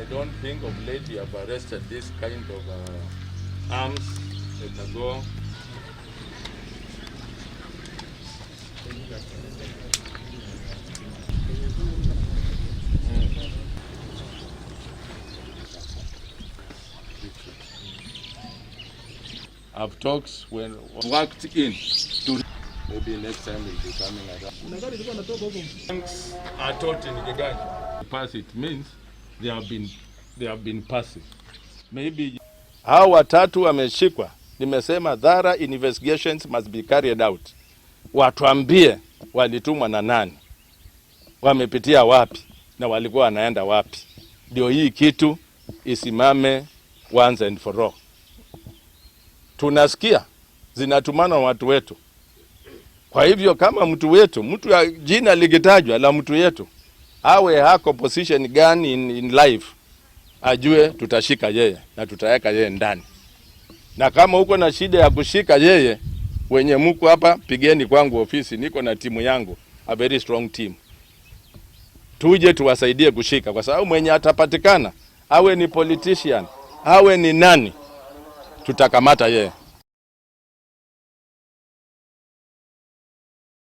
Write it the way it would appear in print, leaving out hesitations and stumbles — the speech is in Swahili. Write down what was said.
I don't think of late you have arrested this kind of arms. Let go. I've talked when worked in. Maybe next time we'll be coming around. Thanks are taught in Gigani. Pass it means they have been passive. Maybe hao watatu wameshikwa. Nimesema thorough investigations must be carried out. Watuambie walitumwa na nani, wamepitia wapi na walikuwa wanaenda wapi, ndio hii kitu isimame once and for all. Tunasikia zinatumana watu wetu. Kwa hivyo kama mtu ya jina likitajwa la mtu yetu, awe hako position gani in life, ajue tutashika yeye na tutaweka yeye ndani. Na kama uko na shida ya kushika yeye, wenye mko hapa pigeni kwangu ofisi, niko na timu yangu, a very strong team. Tuje tuwasaidie kushika, kwa sababu mwenye atapatikana, awe ni politician, awe ni nani, tutakamata yeye.